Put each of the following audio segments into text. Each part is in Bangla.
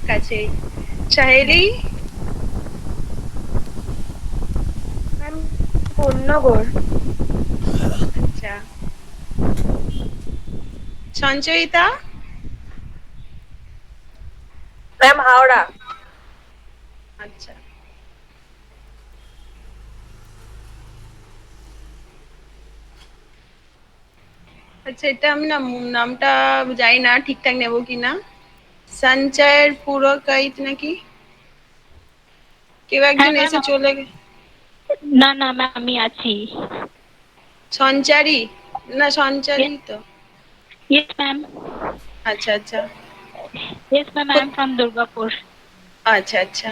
কাছেই। সাহেলি? ম্যাম কোন্নগর। আচ্ছা। সঞ্চয়িতা? ম্যাম হাওড়া। আচ্ছা। আচ্ছা, এটা আমি নামটা জানি না ঠিকঠাক নেব কিনা। সঞ্চয়ের পুরকাইত নাকি? কেউ একজন হ্যাঁ ম্যাম, এসে চলে না না ম্যাম আমি আছি। সঞ্চারী? না, সঞ্চারী তো। Yes ma'am. আচ্ছা আচ্ছা। Yes ma'am, I am from Durgapur. আচ্ছা আচ্ছা।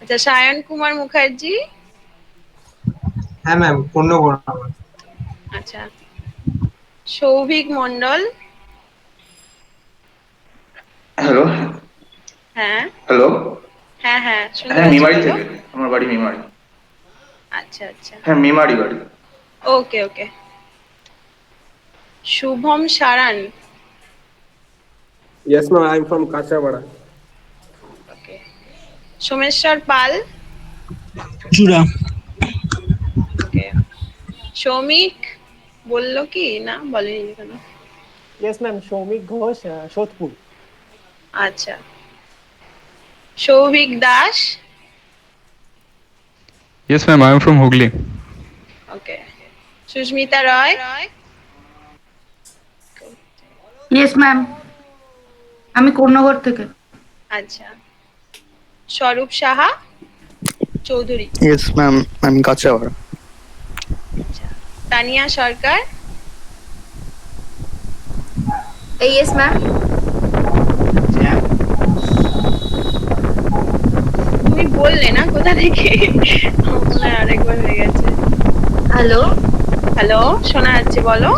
আচ্ছা, সায়ন কুমার মুখার্জি? হ্যাঁ ম্যাম, কোন্নগর। আচ্ছা। সৌভিক মন্ডল? হ্যালো। হ্যাঁ হ্যালো। হ্যাঁ হ্যাঁ, শুনতে হ্যাঁ, পাচ্ছি, মেমারি বলো। থেকে। আমার বাড়ি মেমারি। আচ্ছা আচ্ছা। হ্যাঁ, মেমারি বাড়ি। ওকে ওকে। শুভম সারান? Yes, ma'am. I'm from Kachawada. ওকে। সোমেশ্বর পাল? চূড়া। ওকে। সৌমিক বললো কি না বলেনি কেন? Yes, ma'am. Shomik Ghosh, Shodhpur. আচ্ছা। Souvik Das? Yes, ma'am. I am from Hooghly. Okay. Susmita Roy? Yes ma'am, আমি কোন্নগর থেকে। আচ্ছা। স্বরূপ সাহা চৌধুরী? ইয়েস ম্যাম, আমি কাঁচাপাড়া। আচ্ছা। তানিয়া সরকার? Yes ma'am. তুমি বললে না কোথা থেকে? আমার মনে হয় আরেকবার হয়ে গেছে। হ্যালো। হ্যালো, শোনা যাচ্ছে, বলো।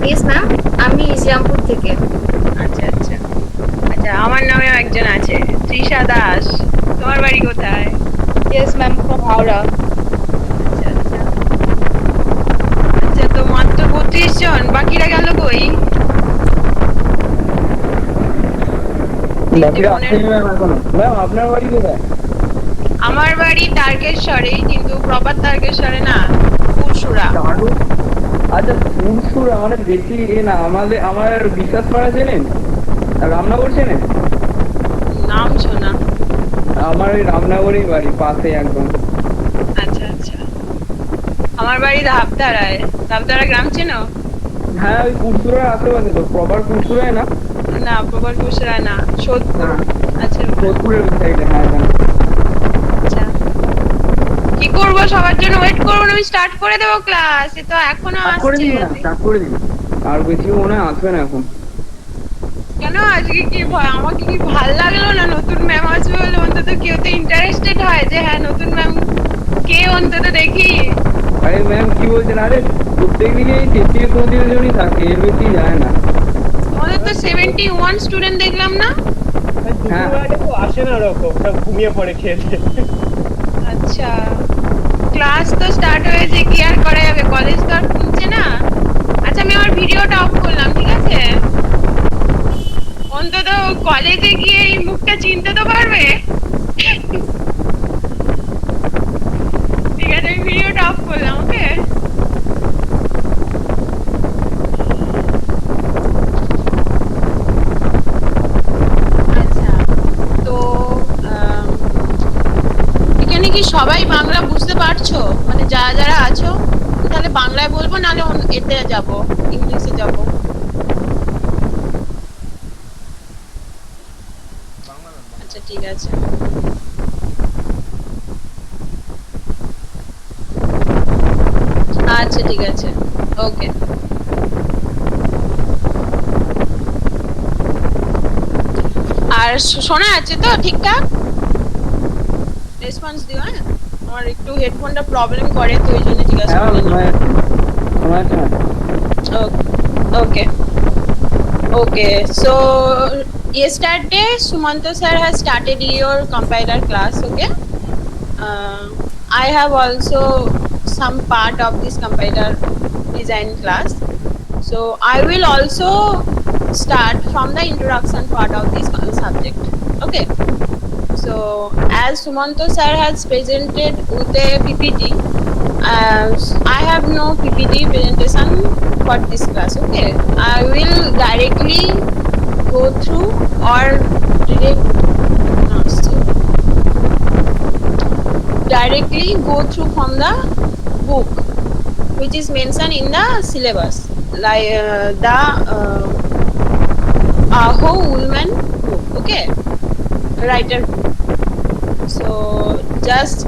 ইয়েস ম্যাম, আমি ইসলামপুর থেকে। আচ্ছা আচ্ছা। আচ্ছা, আমার নামেও একজন আছে, তৃষা দাস। তোমার বাড়ি কোথায়? Yes ma'am, from Howrah. আচ্ছা আচ্ছা। আচ্ছা, তো মাত্র 32 জন, বাকিরা গেল কই? ম্যাম আপনার বাড়ি কোথায়? আমার বাড়ি তারকেশ্বরে, কিন্তু প্রপার তারকেশ্বরে না, পুরসুরা। আচ্ছা, পুরসুরা মানে বেশি না, আমার বিশ্বাস করা চেনেন, রামনগর চেনেন? নাম শোনা। আমার ওই রামনগরেই বাড়ি, পাশে একদম। আচ্ছা আচ্ছা। আমার বাড়ি ধাপধারায়। ধাপধারা গ্রাম চেনো? হ্যাঁ, ওই পুরসুরার আশেপাশে তো, প্রপার পুরসুরায় না? না, প্রপার পুরসুরা না, সোদপুর। আচ্ছা। সোদপুরের ওই সাইডে। হ্যাঁ হ্যাঁ। আচ্ছা, কি করবো, সবার জন্য ওয়েট করবো না? আমি স্টার্ট করে দেবো ক্লাস, এ তো এখনো আসছে। স্টার্ট করে দিন, আর বেশি মনে হয় আসবে না এখন। কেন আজকে কি আমাকে কি ভাল লাগলো না নতুন ম্যাম আসবে বলে? অন্তত কেউ তো ইন্টারেস্টেড হয় যে হ্যাঁ নতুন ম্যাম কে, অন্তত দেখি। আরে ম্যাম কি বলছেন? আরে প্রত্যেক দিকে 33-34 জনই থাকে, এর বেশি যায় না। আমাদের তো 71 স্টুডেন্ট দেখলাম না? হ্যাঁ, আসে না ওরকম, সব ঘুমিয়ে পড়ে খেয়ে। আচ্ছা, ক্লাস তো স্টার্ট হয়েছে, কি আর করা যাবে, কলেজ তো আর খুলছে না। আচ্ছা, আমি আমার ভিডিওটা অফ করলাম, ঠিক আছে? অন্তত কলেজে গিয়ে এই মুখটা চিনতে তো পারবে। ঠিক আছে, আমি ভিডিওটা অফ করলাম, ওকে? আচ্ছা, তো এখানে কি সবাই বাংলা বুঝতে পারছো? মানে যারা যারা আছো, তাহলে বাংলায় বলবো, নাহলে এতে যাব, ইংলিশে যাব। আচ্ছা, ঠিক আছে। আচ্ছা, ঠিক আছে, ওকে। আর শোনা যাচ্ছে তো ঠিকঠাক? রেসপন্স দিও। হ্যাঁ, আমার একটু হেডফোনটা প্রবলেম করে, তো ওই জন্য জিজ্ঞাসা করলাম। Okay. Okay. So yesterday Sumanta sir has started your compiler class. Okay. I have also some part of this compiler design class. So I will also start from the introduction part of this subject. Okay. So as Sumanto sir has presented with a PPT, I have no PPT presentation for this class. Okay, I will directly go through or directly go through from the book which is mentioned in the syllabus, like the Aho Woolman book. Okay, writer book. So just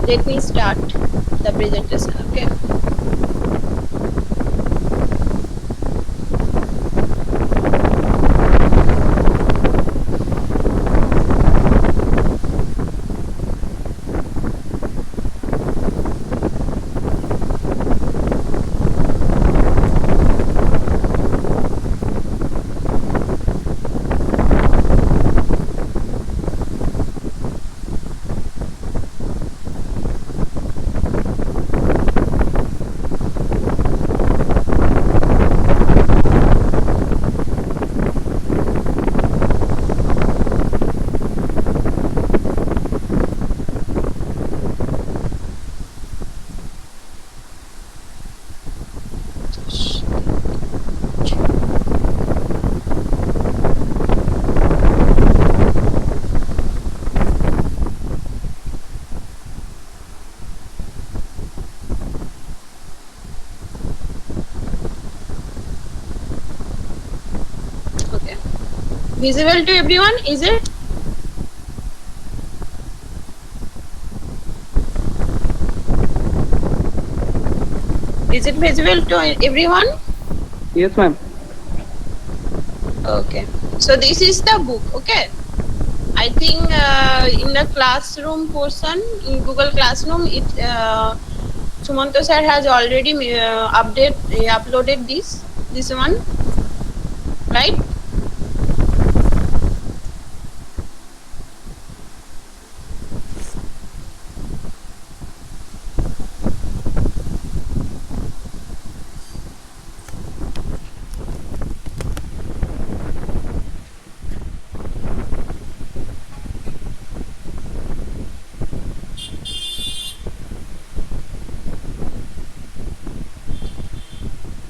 let me start the presentation. Okay. Okay. Visible to everyone, is it? Is it visible to everyone? Yes, ma'am. Okay. So this is the book. Okay. I think in the classroom portion in Google Classroom, Sumanto sir has already uploaded this one, right?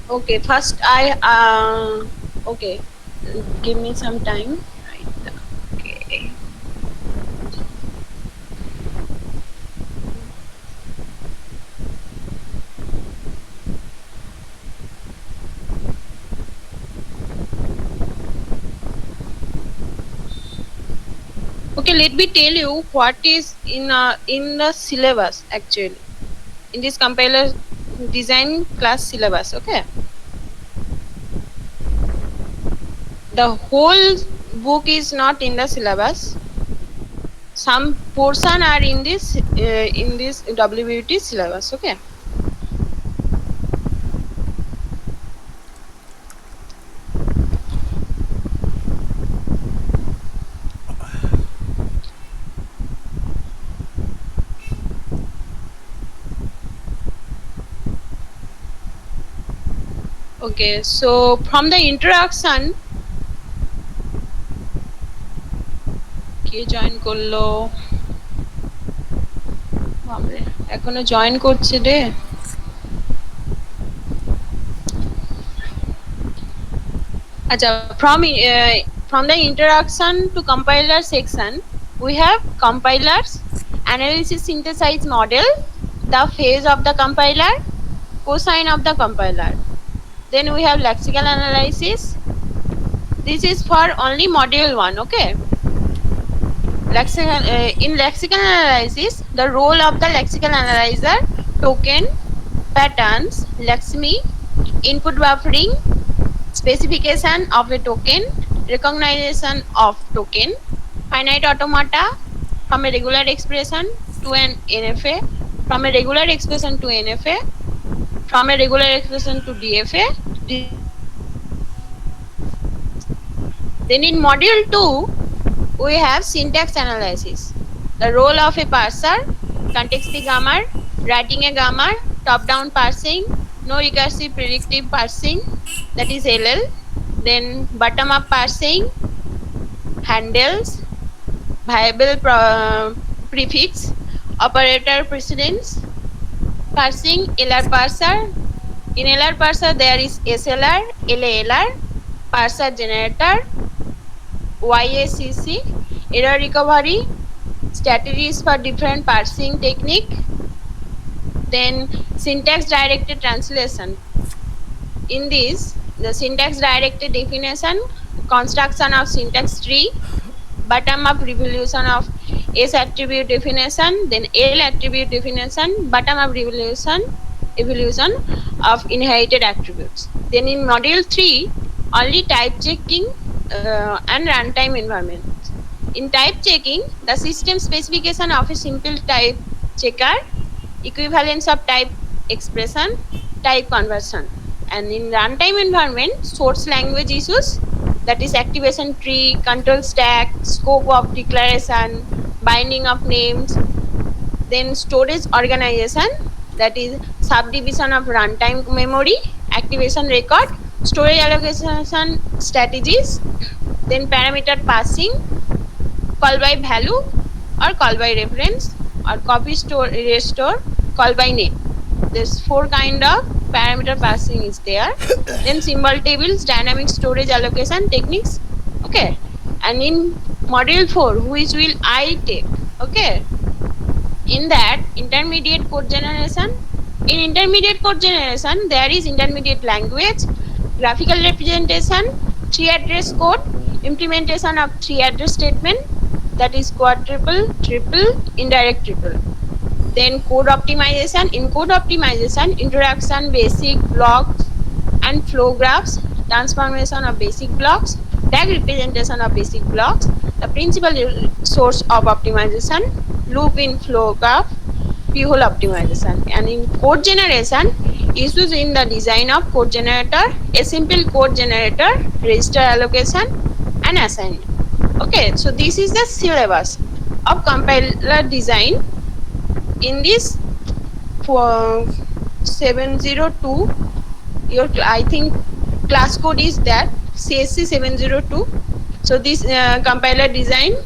Okay, first okay, give me some time. Right. Okay. Okay, let me tell you what is in the syllabus actually, in this compiler design class syllabus. Okay, the whole book is not in the syllabus. Some portion are in this WBT syllabus. Okay. Okay, so from the introduction, K join করলো? বাবরে, এখনো জয়েন করছে রে। আচ্ছা, from the introduction to compiler section, we have compilers, analysis synthesize model, the phase of the compiler, cosine of the compiler. Then we have lexical analysis. This is for only module 1. Okay. In lexical analysis, the role of the lexical analyzer, token, patterns, lexeme, input buffering, specification of a token, recognition of token, finite automata, from a regular expression to an NFA, from a regular expression to NFA, from a regular expression to DFA. Then in module 2, we have syntax analysis, the role of a parser, contextual grammar, writing a grammar, top-down parsing, no recursive predictive parsing, that is LL, then bottom-up parsing, handles, variable prefix, operator precedence, parsing, LR parser. In LR parser there is SLR, LALR, parser generator, YACC, error recovery, strategies for different parsing technique, then syntax directed translation. In this, the syntax directed definition, construction of syntax tree, bottom up revolution of S attribute definition, then L attribute definition, bottom up evolution of inherited attributes. Then in module 3, only type checking and runtime environment. In type checking, the system specification of a simple type checker, equivalence of type expression, type conversion. And in runtime environment, source language issues, that is activation tree, control stack, scope of declaration, binding of names, then storage organization, that is subdivision of runtime memory, activation record, storage allocation strategies, then parameter passing, call by value or call by reference, or copy store restore, call by name. There's 4 kind of parameter passing is there. Then symbol tables, dynamic storage allocation techniques. Okay, and in module 4, which will I take? Okay, in that intermediate code generation. In intermediate code generation, there is intermediate language, graphical representation, tree address code, implementation of tree address statement, that is quadruple, triple, indirect triple. Then code optimization. In code optimization, introduction, basic blocks and flow graphs, transformation of basic blocks, tag representation of basic blocks, the principal source of optimization, loop in flow graph, p-hole optimization. And in code generation, issues in the design of code generator, a simple code generator, register allocation and assignment. Okay, so this is the syllabus of compiler design. In this for 702, your I think class code is that CSC 702. So this compiler design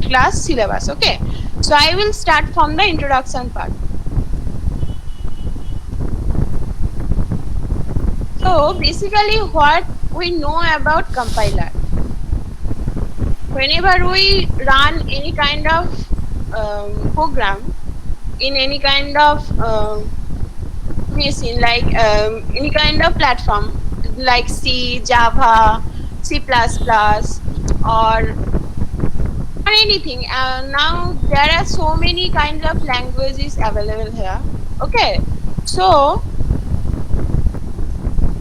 class syllabus. Okay, so I will start from the introduction part. So basically what we know about compiler, whenever we run any kind of program in any kind of machine, like any kind of platform like C, Java, C++, or anything. Now there are so many kinds of languages available here. Okay, so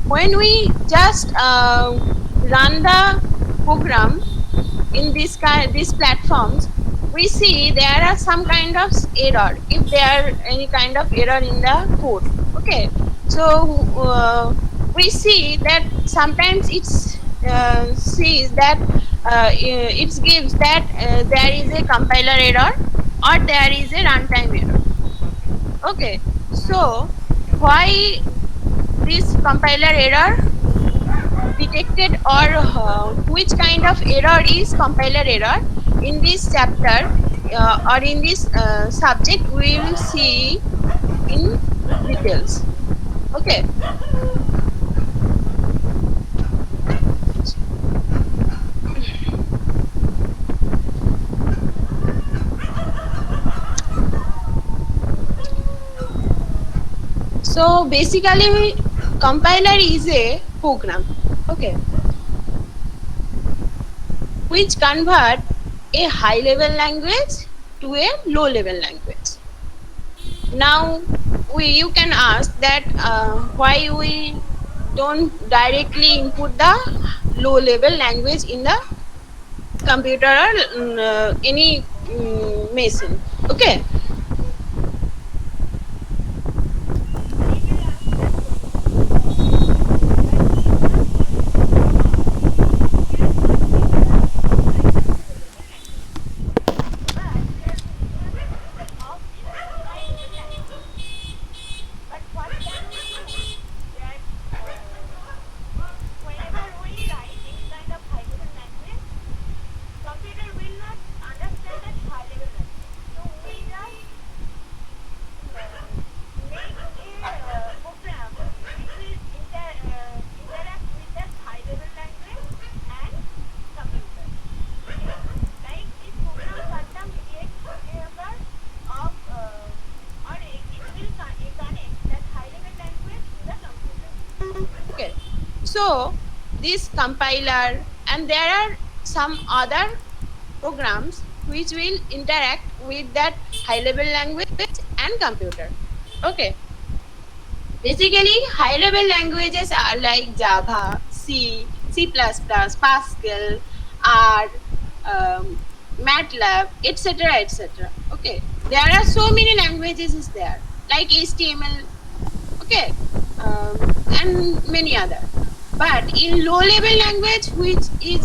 when we just run the program in these platforms, we see there are some kind of error, if there are any kind of error in the code. Okay, so we see that sometimes it sees that it gives that there is a compiler error or there is a runtime error. Okay, so why this compiler error detected, or which kind of error is compiler error, in this chapter or in this subject we will see in details. Okay, so basically compiler is a program, okay, which convert a high level language to a low level language. Now you can ask that why we don't directly input the low level language in the computer or any machine. Okay, So this compiler, and there are some other programs which will interact with that high level language and computer. Okay. Basically, high level languages are like Java, C, C++, Pascal, R, MATLAB, etc. etc. Okay. There are so many languages is there, like HTML, okay, and many other. But in low level language, which is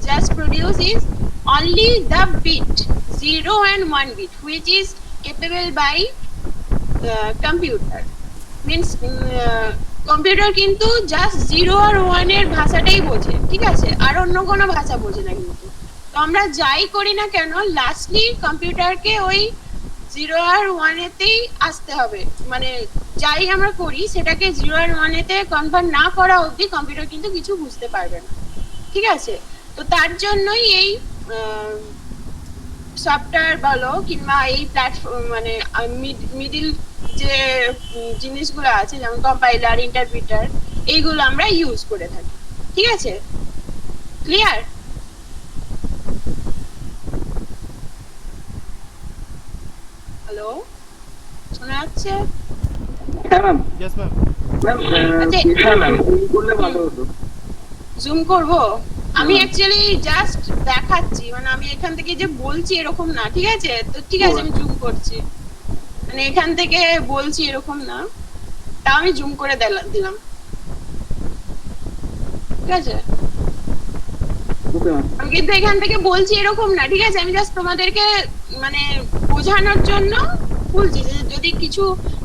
just produced is only the bit 0 and 1 bit, which is capable by computer. Means computer কিন্তু জাস্ট 0 আর 1 এর ভাষাটাই বোঝে, ঠিক আছে, আর অন্য কোনো ভাষা বোঝে না। কিন্তু তো আমরা যাই করি না কেন, লাস্টলি কম্পিউটারকে ওই 0 আর 1 এতেই আসতে হবে। মানে যাই আমরা করি সেটাকে 0 আর 1 এতে কনভার্ট না করা অবধি কম্পিউটার কিন্তু কিছু বুঝতে পারবে না, ঠিক আছে। তো তার জন্যই এই সফটওয়্যার বলো কিংবা এই প্ল্যাটফর্ম মানে মিডিল যে জিনিসগুলো আছে যেমন কম্পাইলার, ইন্টারপ্রিটার, এইগুলো আমরা ইউজ করে থাকি, ঠিক আছে। ক্লিয়ার? হ্যালো, শোনা যাচ্ছে? হ্যাঁ ম্যাম। Yes ma'am. ম্যাম করলে ভালো হতো। জুম করব? আমি অ্যাকচুয়ালি জাস্ট দেখাচ্ছি, মানে আমি এখান থেকে যে বলছি এরকম না, ঠিক আছে। তো ঠিক আছে, আমি জুম করছি, মানে এখান থেকে বলছি এরকম না, তা আমি জুম করে দিলাম, ঠিক আছে। আমি কিন্তু এখান থেকে বলছি এরকম না, ঠিক আছে। আমি জাস্ট তোমাদেরকে মানে বোঝানোর জন্য বলছি যে যদি কিছু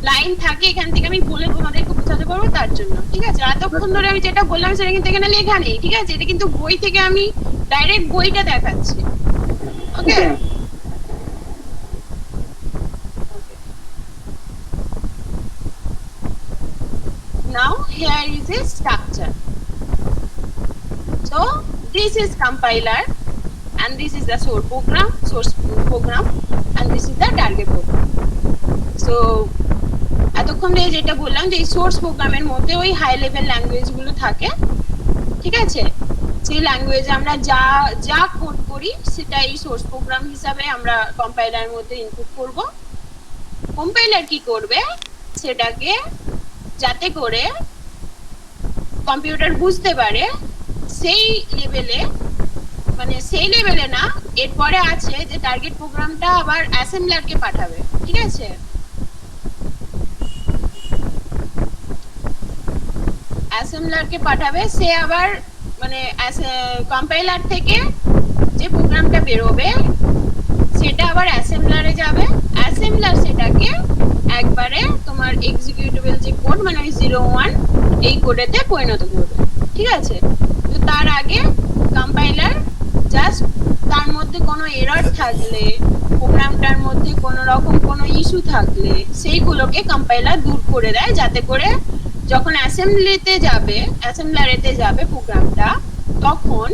লাইন থাকে এখান থেকে আমি বলে তোমাদেরকে বোঝাতে পারবো, তার জন্য, ঠিক আছে। এতক্ষণ ধরে আমি যেটা বললাম সেটা কিন্তু এখানে লেখা নেই, ঠিক আছে। এটা কিন্তু বই থেকে আমি ডাইরেক্ট বইটা দেখাচ্ছি, ওকে। Now here is a structure. So this is compiler, and this is the source program, and this is the target program. So এতক্ষণ ধরে যেটা বললাম যে এই সোর্স প্রোগ্রামের মধ্যে ওই হাই লেভেল ল্যাঙ্গুয়েজ গুলো থাকে, ঠিক আছে। সেই ল্যাঙ্গুয়েজে আমরা যা কোড করি সেটা এই সোর্স প্রোগ্রাম হিসাবে আমরা কম্পাইলারের মধ্যে ইনপুট করব। কম্পাইলার কি করবে, সেটাকে যাতে করে কম্পিউটার বুঝতে পারে সেই লেভেলে, মানে সেই লেভেলে না, এরপরে আছে যে টার্গেট প্রোগ্রামটা আবার অ্যাসেম্বলারকে পাঠাবে, ঠিক আছে। অ্যাসেম্বলারকে পাঠাবে, সে আবার মানে কম্পাইলার থেকে যে প্রোগ্রামটা বেরোবে সেটা আবার অ্যাসেম্বলারে যাবে। অ্যাসেম্বলার সেটাকে একবারে তোমার এক্সিকিউটেবল যে কোড, মানে ওই 0-1 এই কোডেতে পরিণত করবে, ঠিক আছে। তো তার আগে কম্পাইলার জাস্ট তার মধ্যে কোনো এরর থাকলে, প্রোগ্রামটার মধ্যে কোনো রকম কোনো ইস্যু থাকলে সেইগুলোকে কম্পাইলার দূর করে দেয়, যাতে করে যখন অ্যাসেম্বলারেতে যাবে প্রোগ্রামটা, তখন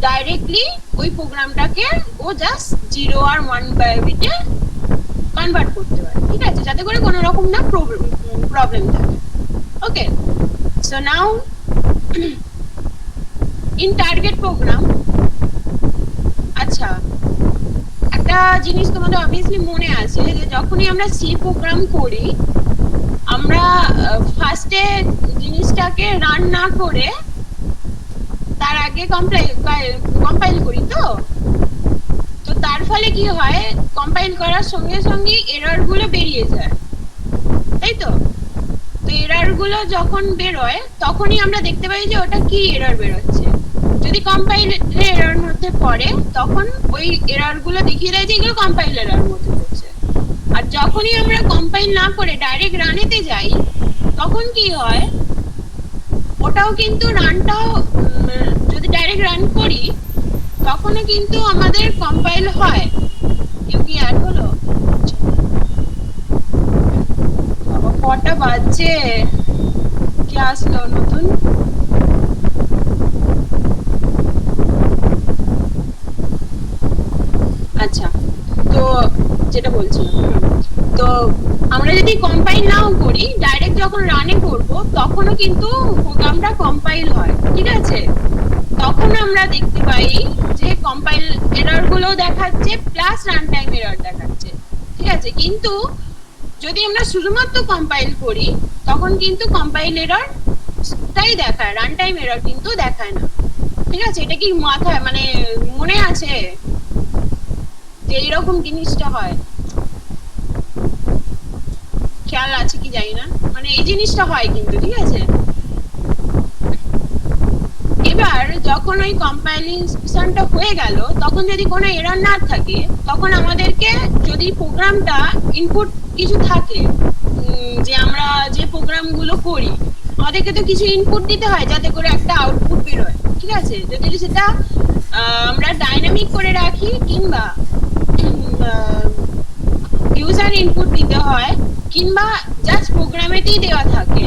ডাইরেক্টলি ওই প্রোগ্রামটাকে ও জাস্ট 0 আর 1 বিটে কনভার্ট করতে পারে, ঠিক আছে, যাতে করে কোনো রকম না প্রবলেম থাকে, okay. So now in target program, আচ্ছা একটা জিনিস তোমাদের অবভিয়াসলি মনে আছে যে যখনই আমরা সি প্রোগ্রাম করি, আমরা ফার্স্টে জিনিসটাকে রান না করে তার আগে কম্পাইল করি। তো তার ফলে কি হয়, কম্পাইল করার সঙ্গে সঙ্গে এরর গুলো বেরিয়ে যায়, তাই তো। তো এরর গুলো যখন বেরোয় তখনই আমরা দেখতে পাই যে ওটা কি এরর বেরোচ্ছে। যদি কম্পাইলের এরর মধ্যে পড়ে তখন ওই এরর গুলো দেখিয়ে দেয় যে এগুলো কম্পাইল এরর মধ্যে পড়ছে। আর যখনই আমরা কম্পাইল না করে ডাইরেক্ট রানেতে যাই, তখন কি হয়, ওটাও কিন্তু রানটাও যদি ডাইরেক্ট রান করি তখনও কিন্তু আমাদের কম্পাইল হয়। কেউ কি অ্যাড হলো? কটা বাজছে, কে আসলো নতুন? আচ্ছা, তো যেটা বলছিলাম, তো আমরা যদি কম্পাইল নাও করি, ডাইরেক্ট যখন রানে করব তখনও কিন্তু প্রোগ্রামটা কম্পাইল হয়, ঠিক আছে? তখন আমরা দেখতে পাই যে কম্পাইল এরর গুলো দেখাচ্ছে প্লাস রান টাইম এরর দেখাচ্ছে, ঠিক আছে? কিন্তু যদি আমরা শুধুমাত্র কম্পাইল করি তখন কিন্তু কম্পাইল এরর তাই দেখায়, রান টাইম এরর কিন্তু দেখায় না, ঠিক আছে? এটা কি মাথায় মানে মনে আছে যে এরকম জিনিসটা হয়? খেয়াল আছে কি জানি না, মানে এই জিনিসটা হয় কিন্তু, ঠিক আছে? এবার যখন ওই কম্পাইলেশনটা হয়ে গেল তখন যদি কোনো এরর না থাকে তখন আমাদেরকে, যদি প্রোগ্রামটা ইনপুট কিছু থাকে, যে আমরা যে প্রোগ্রামগুলো করি আমাদেরকে তো কিছু ইনপুট দিতে হয় যাতে করে একটা আউটপুট বের হয়, ঠিক আছে? যদি সেটা আমরা ডাইনামিক করে রাখি কিংবা ইউজার ইনপুট দিতে হয় কিংবা জাস্ট প্রোগ্রামেতেই দেওয়া থাকে,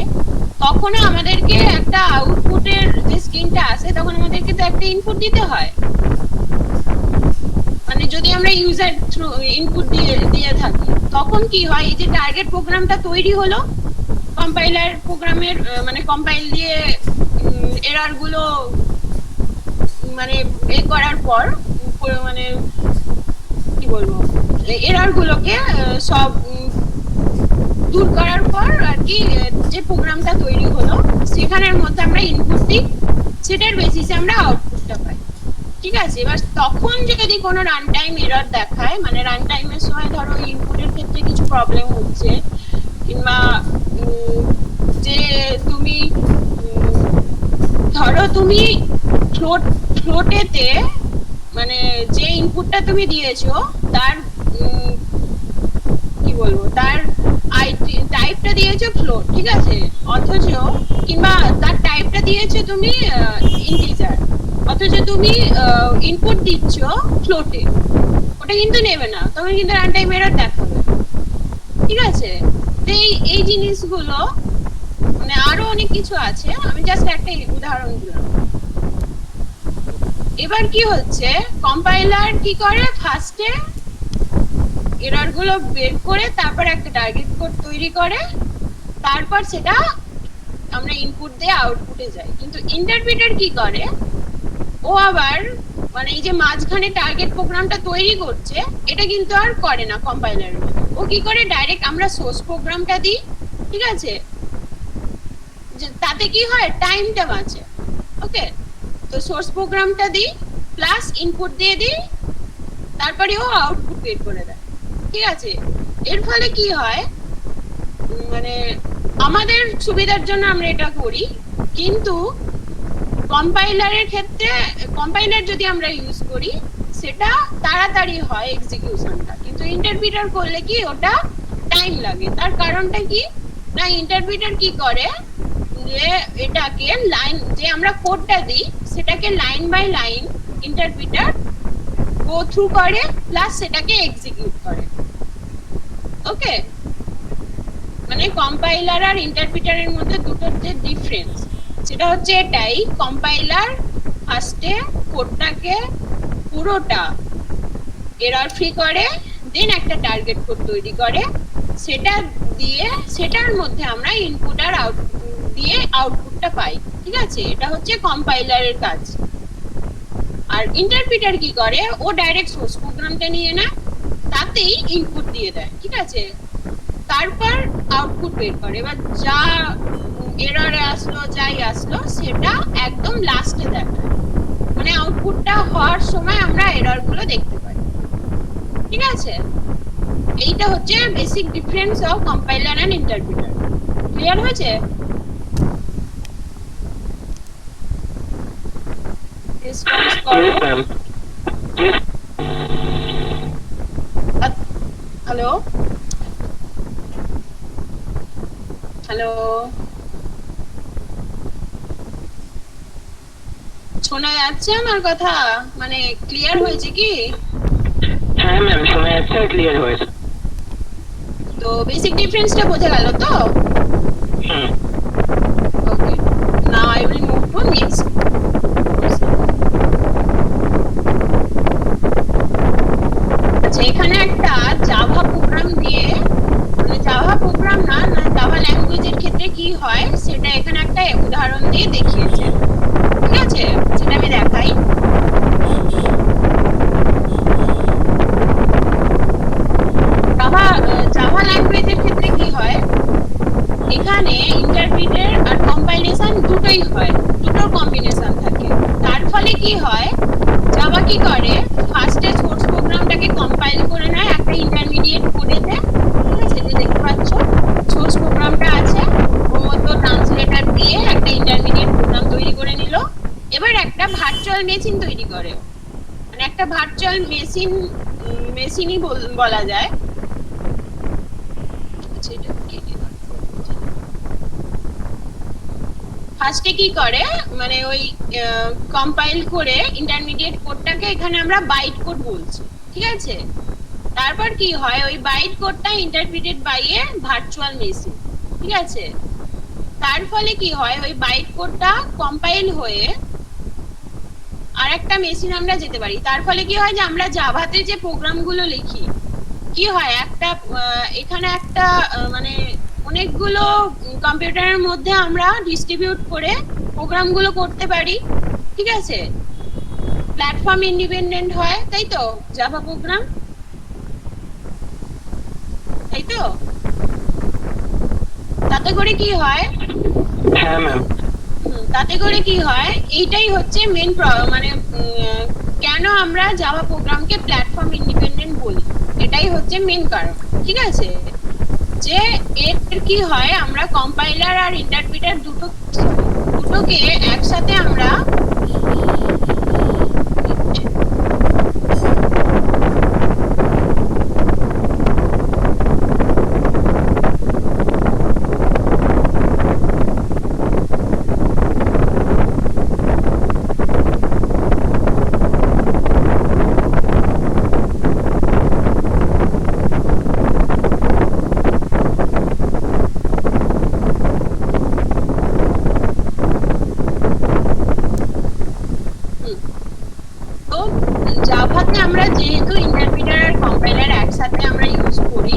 তখনও আমাদেরকে একটা আউটপুটের যে স্ক্রিনটা আসে তখন আমাদেরকে তো একটা ইনপুট দিতে হয়। মানে যদি আমরা ইউজার থ্রু ইনপুট দিয়ে থাকি তখন কি হয়, এই যে টার্গেট প্রোগ্রামটা তৈরি হলো কম্পাইলার প্রোগ্রামের মানে কম্পাইল দিয়ে এরর গুলো মানে এ করার পর, মানে কি বলবো, এরর গুলোকে সব দূর করার পর আর কি যে প্রোগ্রামটা তৈরি হলো সেখানের মধ্যে আমরা ইনপুট দিই, সেটার বেসিসে আমরা আউটপুটটা পাই, ঠিক আছে? এবার তখন যদি কোনো রান টাইম এরর দেখায়, মানে রান টাইমের সময় ধরো ইনপুটের ক্ষেত্রে কিছু প্রবলেম হচ্ছে কিংবা যে তুমি ধরো তুমি ফ্লোটেতে মানে যে ইনপুটটা তুমি দিয়েছো তার কি বলবো, তার টাইপটা দিয়েছো ফ্লোট, ঠিক আছে? অথচ কিংবা তার টাইপটা দিয়েছো তুমি ইন্টিজার, অথচ তুমি ইনপুট দিচ্ছ ফ্লোটে, ওটা কিন্তু নেবে না, তখন কিন্তু রান টাইম এরর দেখাবে, ঠিক আছে? তো এই জিনিসগুলো মানে আরো অনেক কিছু আছে, আমি জাস্ট একটা উদাহরণ দিলাম। এবার কি হচ্ছে, কম্পাইলার কি করে, ফার্স্টে এরর গুলো বের করে তারপর একটা টার্গেট কোড তৈরি করে, তারপর সেটা আমরা ইনপুট দিয়ে আউটপুটে যাই। কিন্তু ইন্টারপ্রিটার কি করে, ও আবার মানে এই যে মাঝখানে টার্গেট প্রোগ্রামটা তৈরি করছে এটা কিন্তু আর করে না কম্পাইলারের মতো, ও কি করে ডাইরেক্ট আমরা সোর্স প্রোগ্রামটা দিই, ঠিক আছে? তাতে কি হয়, টাইমটা বাঁচে, ওকে? তো সোর্স প্রোগ্রামটা দিই প্লাস ইনপুট দিয়ে দিই, তারপরে ও আউটপুট বের করে দেয়, ঠিক আছে? এর ফলে কি হয়, মানে আমাদের সুবিধার জন্য আমরা এটা করি, কিন্তু কম্পাইলারের ক্ষেত্রে কম্পাইলার যদি আমরা ইউজ করি সেটা তাড়াতাড়ি হয় এক্সিকিউশনটা, কিন্তু ইন্টারপ্রিটার করলে কি ওটা টাইম লাগে। তার কারণটা কি না, ইন্টারপ্রিটার কি করে যে এটাকে লাইন, যে আমরা কোডটা দিই সেটাকে line by line interpreter go through করে প্লাস সেটাকে এক্সিকিউট করে, ওকে? মানে কম্পাইলার আর ইন্টারপ্রিটারের মধ্যে দুটোর যে ডিফারেন্স সেটা হচ্ছে এটাই, কম্পাইলার ফার্স্টে কোডটাকে পুরোটা এরর ফ্রি করে, দেন একটা টার্গেট কোড তৈরি করে, সেটা দিয়ে সেটার মধ্যে আমরা ইনপুট আর আউটপুট দিয়ে আউটপুটটা পাই, ঠিক আছে? এটা হচ্ছে কম্পাইলারের কাজ। আর ইন্টারপ্রিটার কি করে, ও ডাইরেক্ট সোর্স প্রোগ্রামটা নিয়ে নেয়, তাতেই ইনপুট দিয়ে দেয়, ঠিক আছে? তারপর আউটপুট বের করে। এবার যা এরর আসলো যাই আসলো সেটা একদম লাস্টে দেখায়, মানে আউটপুটটা হওয়ার সময় আমরা এরর গুলো দেখতে পাই, ঠিক আছে? এইটা হচ্ছে basic difference of compiler and interpreter. Clear হয়েছে? রেসপন্স করো। হ্যালো হ্যালো, শোনা যাচ্ছে আমার কথা? মানে ক্লিয়ার হয়েছে কি? হ্যাঁ ম্যাম, শোনা যাচ্ছে, ক্লিয়ার হয়েছে। তো বেসিক ডিফারেন্সটা বোঝা গেল তো? Okay, now I will move to next. আচ্ছা, এখানে একটা জাভা প্রোগ্রাম দিয়ে কি হয় সেটা এখানে একটা উদাহরণ দিয়ে দেখিয়েছে, ঠিক আছে? সেটা আমি দেখাই। জাভা ল্যাঙ্গুয়েজের ক্ষেত্রে কি হয়, এখানে ইন্টারপ্রিটার আর কম্পাইলেশন দুটোই হয়, দুটোর কম্বিনেশন থাকে। তার ফলে কি হয়, জাভা কি করে, ফার্স্টে সোর্স প্রোগ্রামটাকে কম্পাইল করে নেয় একটা ইন্টারমিডিয়েট কোডেতে, ঠিক আছে? যে দেখতে পাচ্ছ সোর্স প্রোগ্রামটা আছে, ওর মধ্যে ট্রান্সলেটর দিয়ে একটা ইন্টারমিডিয়েট প্রোগ্রাম তৈরি করে নিল। এবার একটা ভার্চুয়াল মেশিন তৈরি করে, মানে একটা ভার্চুয়াল মেশিনই বলা যায়। ফার্স্টে কি করে, মানে ওই কম্পাইল করে ইন্টারমিডিয়েট কোডটাকে এখানে আমরা বাইট কোড বলছি, ঠিক আছে? তারপর কি হয়, ওই বাইট কোডটা interpreted by a virtual machine, ঠিক আছে? তার ফলে কি হয়, ওই বাইট কোডটা কম্পাইল হয়ে আরেকটা মেশিন আমরা যেতে পারি। তার ফলে কি হয় যে আমরা জাভাতে যে প্রোগ্রামগুলো লিখি, কি হয়, একটা এখানে একটা মানে অনেকগুলো কম্পিউটারের মধ্যে আমরা ডিস্ট্রিবিউট করে প্রোগ্রামগুলো করতে পারি, ঠিক আছে? প্ল্যাটফর্ম ইন্ডিপেন্ডেন্ট হয়, তাই তো? জাভা প্রোগ্রাম, তাই তো? তাতে করে কি হয়, হ্যাঁ ম্যাম, তাতে করে কি হয়, এইটাই হচ্ছে মেন মানে কেন আমরা জাভা প্রোগ্রামকে প্ল্যাটফর্ম ইন্ডিপেন্ডেন্ট বলি, এটাই হচ্ছে মেন কারণ, ঠিক আছে? যে এর কি হয়, আমরা কম্পাইলার আর ইন্টারপ্রিটার দুটোকে একসাথে আমরা আমরা যেহেতু ইন্টারপ্রিটার আর কম্পাইলার একসাথে আমরা ইউজ করি,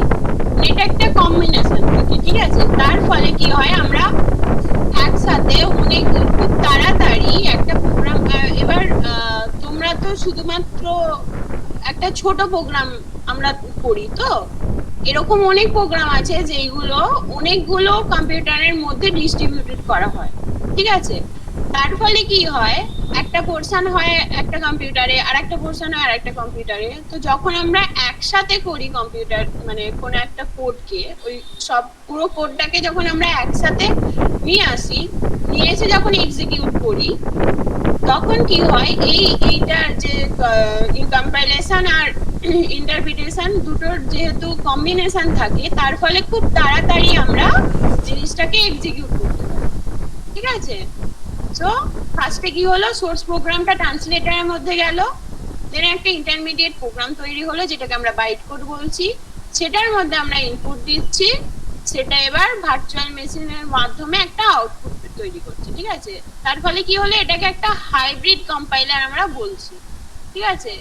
এটা একটা কম্বিনেশন থাকে, ঠিক আছে? তার ফলে কি হয়, আমরা একসাথে অনেক খুব তাড়াতাড়ি একটা প্রোগ্রাম, এবার তোমরা তো শুধুমাত্র একটা ছোট প্রোগ্রাম আমরা করি, তো এরকম অনেক প্রোগ্রাম আছে যেগুলো অনেকগুলো কম্পিউটারের মধ্যে ডিস্ট্রিবিউটেড করা হয়, ঠিক আছে? তার ফলে কি হয়, একটা পোরশন হয় একটা কম্পিউটারে, আর একটা পোরশন হয় আর একটা কম্পিউটারে। তো যখন আমরা একসাথে করি কম্পিউটার, মানে কোনো একটা কোডকে, ওই সব পুরো কোডটাকে যখন আমরা একসাথে নিয়ে আসি, নিয়ে এসে যখন এক্সিকিউট করি, তখন কি হয়, এইটার যে কম্পাইলেশন আর ইন্টারপ্রিটেশন দুটোর যেহেতু কম্বিনেশন থাকে, তার ফলে খুব তাড়াতাড়ি আমরা জিনিসটাকে এক্সিকিউট করতে পারি, ঠিক আছে? সো ফার্স্টে কি হলো, সোর্স প্রোগ্রামটা ট্রান্সলেটরের মধ্যে গেল, দেন একটা ইন্টারমিডিয়েট প্রোগ্রাম তৈরি হলো যেটাকে আমরা বাইট কোড বলছি, সেটার মধ্যে আমরা ইনপুট দিচ্ছি, সেটা এবার ভার্চুয়াল মেশিনের মাধ্যমে একটা আউটপুট তৈরি করছে, ঠিক আছে? তার ফলে কি হলো, এটাকে একটা হাইব্রিড কম্পাইলার আমরা বলছি, ঠিক আছে?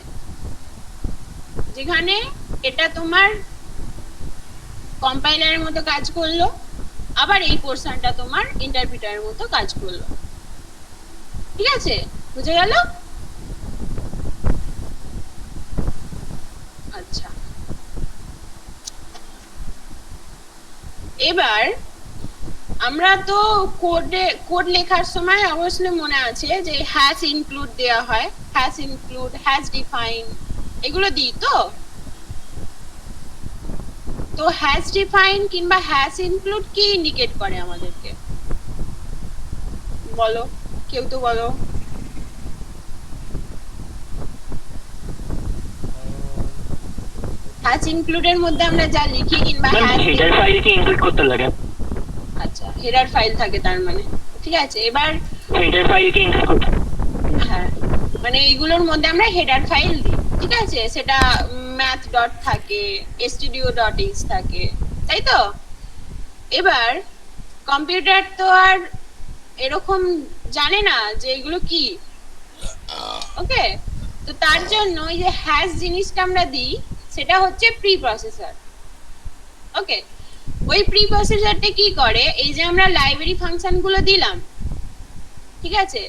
যেখানে এটা তোমার কম্পাইলারের মতো কাজ করলো, আবার এই পোরশনটা তোমার ইন্টারপ্রিটারের মতো কাজ করলো, ঠিক আছে? বুঝে গেল? আচ্ছা, এবার আমরা তো কোড লেখার সময় অবশ্যই মনে আছে যে হ্যাশ ইনক্লুড দেওয়া হয়, হ্যাশ ইনক্লুড, হ্যাশ ডিফাইন, এগুলো দিই তো। তো হ্যাশ ডিফাইন কিংবা হ্যাশ ইনক্লুড কি ইন্ডিকেট করে আমাদেরকে, বলো, কেউ তো বলো। হ্যাশ ইনক্লুডের মধ্যে আমরা যা লিখি কিংবা হেডার ফাইলকে ইনক্লুড করতে লাগে। আচ্ছা, হেডার ফাইল থাকে তার মানে, ঠিক আছে? এবার হেডার ফাইলকে ইনক্লুড করতে, হ্যাঁ, মানে এইগুলোর মধ্যে আমরা হেডার ফাইল দিই, ঠিক আছে? সেটা math ডট থাকে, studio.x থাকে, তাই তো? এবার কম্পিউটার তো আর এরকম জানে না যে এগুলো কি, ওকে? তো তার জন্য এই যে হ্যাশ জিনিসটা আমরা দিই, সেটা হচ্ছে প্রি প্রসেসর, ওকে? ওই প্রি প্রসেসরটা কি করে, এই যে আমরা লাইব্রেরি ফাংশন গুলো দিলাম, ঠিক আছে,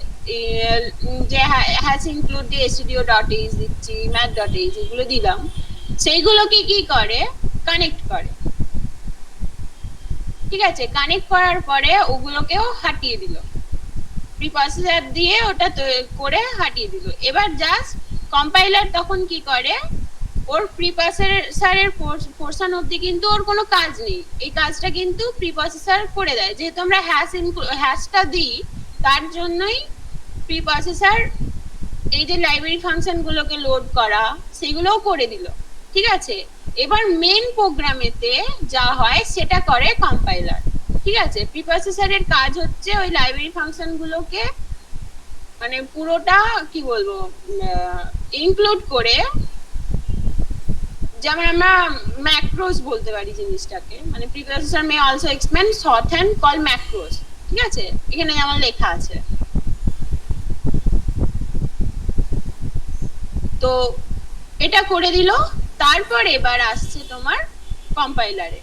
যে হ্যাজ ইনক্লুড দি studio.h দিচ্ছি, math.h এগুলো দিলাম, সেইগুলোকে কি করে, কানেক্ট করে। ঠিক আছে, কানেক্ট করার পরে ওগুলোকেও হাটিয়ে দিল, প্রি প্রসেসর দিয়ে ওটা করে হাটিয়ে দিল। এবার জাস্ট কম্পাইলার তখন কি করে, ওর প্রি প্রসেসরের পোরশন অবধি কিন্তু ওর কোনো কাজ নেই, এই কাজটা কিন্তু প্রি প্রসেসর করে দেয়। যেহেতু আমরা হ্যাশটা দিই, তার জন্যই প্রি প্রসেসর এই যে লাইব্রেরি ফাংশন গুলোকে লোড করা সেগুলোও করে দিল। ঠিক আছে, এবার মেন প্রোগ্রামেতে যা হয় সেটা করে কম্পাইলার। ঠিক আছে, প্রি প্রসেসরের কাজ হচ্ছে ওই লাইব্রেরি ফাংশন গুলোকে মানে পুরোটা কি বলবো ইনক্লুড করে, যেমন আমরা ম্যাক্রোস বলতে পারি জিনিসটাকে, মানে pre processor may also expand short hand call macOS. ঠিক আছে, এখানে যেমন লেখা আছে। তো এটা করে দিল, তারপর এবার আসছে তোমার কম্পাইলারে।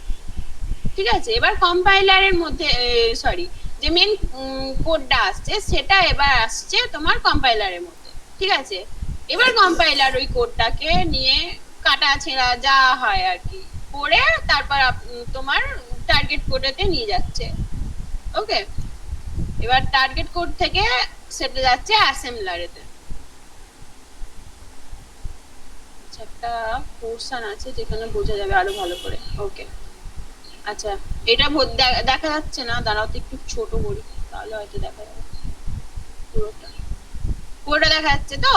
ঠিক আছে, এবার কম্পাইলারের মধ্যে সরি যে মেন কোডটা আসছে সেটা এবার আসছে তোমার কম্পাইলারের মধ্যে। ঠিক আছে, এবার কম্পাইলার ওই কোডটাকে নিয়ে কাটা ছেঁড়া যা হয় আর কি করে তারপর তোমার টার্গেট কোডেতে নিয়ে যাচ্ছে। ওকে, এবার টার্গেট কোড থেকে সেটা যাচ্ছে অ্যাসেম্বলারেতে। একটা পোরশন আছে যেখানে বোঝা যাবে আরো ভালো করে। ওকে, আচ্ছা, এটা দেখা যাচ্ছে না, দাঁড়াও তো একটু ছোট করি তাহলে হয়তো দেখা যাবে। পুরোটা দেখা যাচ্ছে তো?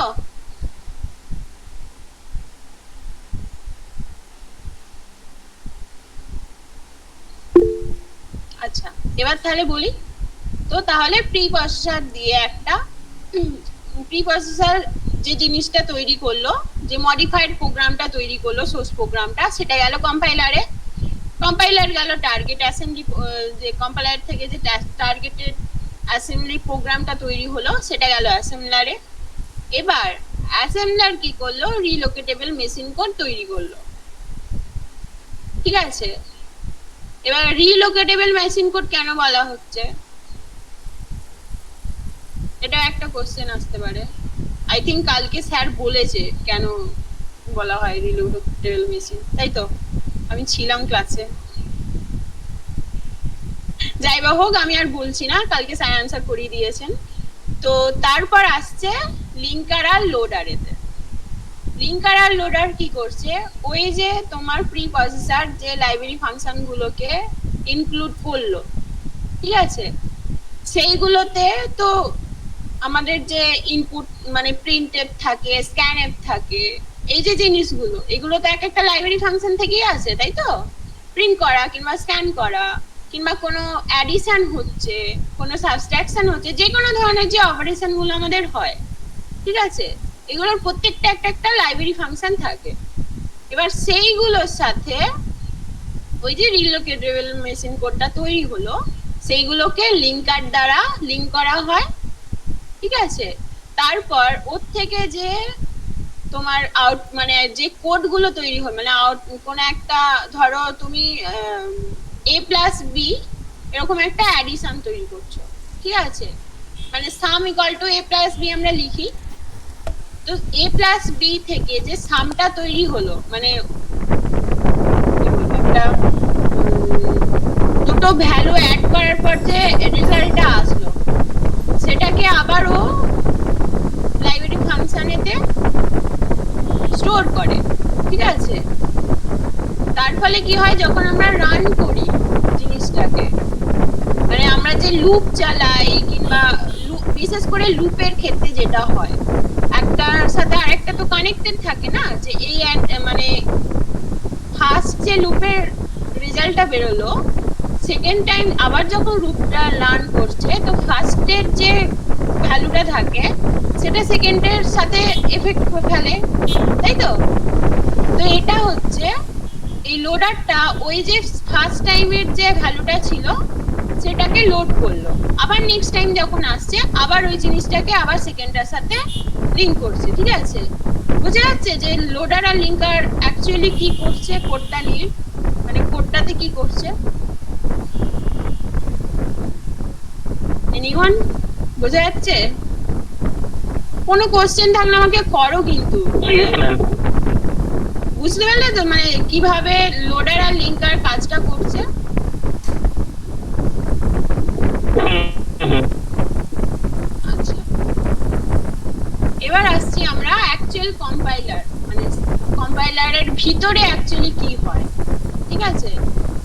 আচ্ছা, এবার তাহলে বলি তো, তাহলে প্রি প্রসেসর দিয়ে একটা প্রি প্রসেসর যে জিনিসটা তৈরি করলো, যে মডিফাইড প্রোগ্রামটা তৈরি করলো, সোর্স প্রোগ্রামটা, সেটা গেল কম্পাইলারে। কম্পাইলার গেল টার্গেট অ্যাসেম্বলি, যে কম্পাইলার থেকে যে টার্গেটেড অ্যাসেম্বলি প্রোগ্রামটা তৈরি হলো সেটা গেল অ্যাসেম্বলারে। এবার অ্যাসেম্বলার কি করলো, রিলোকেটেবল মেশিন কোড তৈরি করলো। ঠিক আছে, এবার রিলোকেটেবল মেশিন কোড কেন বলা হচ্ছে, এটা একটা কোশ্চেন আসতে পারে। আই থিংক কালকে স্যার বলেছে কেন বলা হয় রিলোকেটেবল মেশিন, তাই তো? আমি ছিলাম ক্লাসে, যাই বা হোক আমি আর বলছি না, কালকে স্যার অ্যান্সার করিয়ে দিয়েছেন। তো তারপর আসছে লিঙ্কার আর লোডারেতে। লিঙ্কার আর লোডার কি করছে, ওই যে তোমার প্রি প্রসেসর যে লাইব্রেরি ফাংশন গুলোকে ইনক্লুড করলো, ঠিক আছে, সেইগুলোতে তো আমাদের যে ইনপুট মানে প্রিন্টএফ থাকে, স্ক্যানএফ থাকে, এই যে জিনিসগুলো, এগুলো তো এক একটা লাইব্রেরি ফাংশন থেকেই আসে, তাই তো? প্রিন্ট করা কিংবা স্ক্যান করা কিংবা কোনো অ্যাডিশন হচ্ছে, কোনো সাবট্রাকশন হচ্ছে, যে কোনো ধরনের যে অপারেশন গুলো আমাদের হয়, ঠিক আছে, এগুলোর প্রত্যেকটা একটা একটা লাইব্রেরি ফাংশন থাকে। এবার সেইগুলোর সাথে ওই যে রিলোকেটেবল মেশিন কোডটা তৈরি হলো, সেইগুলোকে লিঙ্কার দ্বারা লিঙ্ক করা হয়। ঠিক আছে, তারপর ওর থেকে যে তোমার আউট মানে যে কোড গুলো তৈরি হয়, মানে আউট কোন একটা ধরো তুমি a+b এরকম একটা অ্যাডিশন তৈরি করছো, ঠিক আছে, মানে সাম ইকুয়াল টু a+b আমরা লিখি। তো a+b থেকে যে সামটা তৈরি হলো, মানে একটা দুটো ভ্যালু অ্যাড করার পর যে রেজাল্টটা আসলো, সেটাকে আবারও লাইব্রেরি ফাংশনেতে স্টোর করে। ঠিক আছে, তার ফলে কি হয়, যখন আমরা রান করি জিনিসটাকে, মানে আমরা যে লুপ চালাই কিংবা বিশেষ করে লুপের ক্ষেত্রে যেটা হয়, একটার সাথে আরেকটা তো কানেক্টেড থাকে না, যে এই মানে ফার্স্ট যে লুপের রেজাল্টটা বেরোলো, সেকেন্ড টাইম আবার যখন লুপটা লার্ন করছে, তো ফার্স্টের যে ভ্যালুটা থাকে সেটা সেকেন্ডের সাথে এফেক্ট ফেলে, তাই তো? তো এটা হচ্ছে এই লোডারটা ওই যে ফার্স্ট টাইমের যে ভ্যালুটা ছিল সেটাকে লোড করলো, আবার নেক্সট টাইম যখন আসছে আবার ওই জিনিসটাকে আবার সেকেন্ডটার সাথে লিংক করছে। ঠিক আছে, বোঝা যাচ্ছে যে লোডার আর লিঙ্কার অ্যাকচুয়ালি কি করছে, কোডটা নিয়ে মানে কোডটাতে কি করছে। এনিওয়ান বোঝা যাচ্ছে? কোনো কোশ্চেন থাকলে আমাকে করো কিন্তু। Yes ma'am. বুঝতে পারলে তো মানে কিভাবে লোডার আর লিঙ্কার কাজটা করছে? আচ্ছা, এবার আসছি আমরা অ্যাকচুয়াল কম্পাইলার, মানে কম্পাইলারের ভিতরে অ্যাকচুয়ালি কি হয়। ঠিক আছে,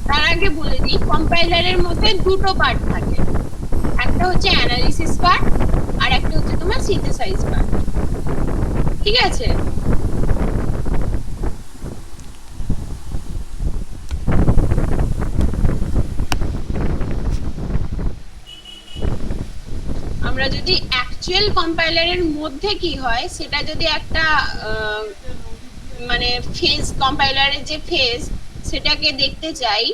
তার আগে বলে দিই কম্পাইলারের মধ্যে দুটো পার্ট থাকে, একটা হচ্ছে অ্যানালিসিস পার্ট আর একটা হচ্ছে তোমার সিনথেসাইজ পার্ট। ঠিক আছে, আমরা যদি অ্যাকচুয়াল কম্পাইলারের মধ্যে কি হয় সেটা যদি একটা মানে ফেজ, কম্পাইলারের যে ফেজ সেটাকে দেখতে চাই,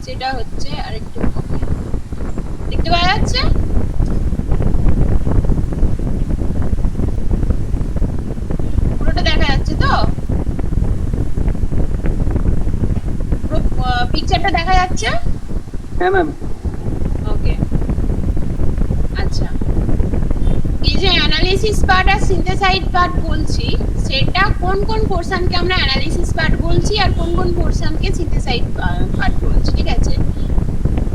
সেটা হচ্ছে আরেকটু দেখতে পাওয়া যাচ্ছে। পুরোটা দেখা যাচ্ছে তো? পুরো পিকচারটা দেখা যাচ্ছে? হ্যাঁ ম্যাম। ওকে, আচ্ছা, এই যে অ্যানালিসিস পার্ট আর সিনথেসাইজ পার্ট বলছি, সেটা কোন কোন পোরশনকে আমরা অ্যানালিসিস পার্ট বলছি আর কোন কোন পোরশনকে সিনথেসাইজ পার্ট বলছি। ঠিক আছে,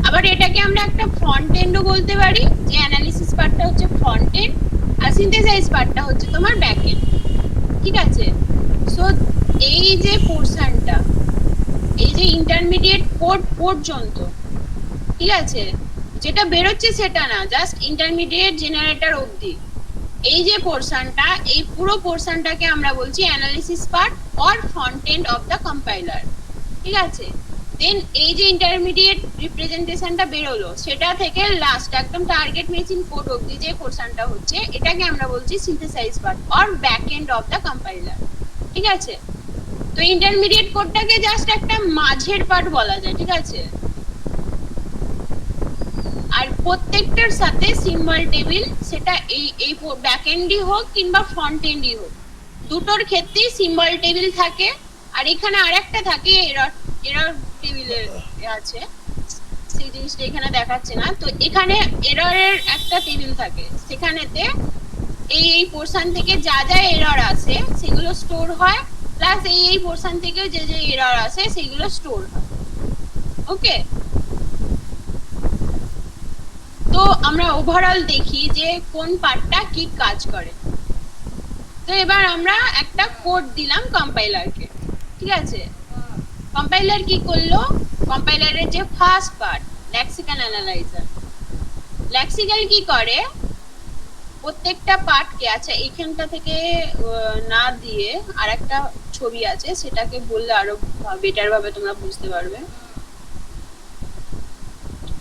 আবার এটাকে আমরা একটা ফ্রন্ট এন্ডও বলতে পারি, যে অ্যানালিসিস পার্টটা হচ্ছে ফ্রন্ট এন্ড আর সিনথেসাইজ পার্টটা হচ্ছে তোমার ব্যাক এন্ড। ঠিক আছে, সো এই যে পোরশনটা, এই যে ইন্টারমিডিয়েট কোড পর্যন্ত, ঠিক আছে, যেটা বেরোচ্ছে সেটা না, জাস্ট ইন্টারমিডিয়েট জেনারেটর অবধি এই যে পোরশনটা, এই পুরো পোরশনটাকে আমরা বলছি analysis part or front end of the compiler. ঠিক আছে, দেন এই যে ইন্টারমিডিয়েট রিপ্রেজেন্টেশনটা বেরোলো সেটা থেকে লাস্ট একদম টার্গেট মেশিন কোড অবধি যে পোরশনটা হচ্ছে, এটাকে আমরা বলছি synthesise part or back end of the compiler. ঠিক আছে, তো ইন্টারমিডিয়েট কোডটাকে জাস্ট একটা মাঝের পার্ট বলা যায়। ঠিক আছে, আর প্রত্যেকটার সাথে সিম্বল টেবিল, সেটা এই ব্যাক এন্ডই হোক কিংবা ফ্রন্ট এন্ডই হোক, দুটোর ক্ষেত্রেই সিম্বল টেবিল থাকে। আর এখানে আরেকটা থাকে এরর টেবিলের আছে, সেই জিনিসটা এখানে দেখাচ্ছে না। তো এখানে এররের একটা টেবিল থাকে, সেখানেতে এই পোরশন থেকে যা যা এরর আসে সেগুলো স্টোর হয়, প্লাস এই পোরশন থেকে যে যে এরর আসে সেগুলো স্টোর হয়। ওকে, তো আমরা ওভারঅল দেখি যে কোন পার্টটা কি কাজ করে। তো এবার আমরা একটা কোড দিলাম কম্পাইলারকে। ঠিক আছে, কম্পাইলার কি করলো, কম্পাইলারের যে first part lexical analyser, lexical কি করে প্রত্যেকটা পার্টকে, আচ্ছা এইখানটা থেকে না দিয়ে আরেকটা ছবি আছে, সেটাকে বললে আরো বেটার ভাবে তোমরা বুঝতে পারবে।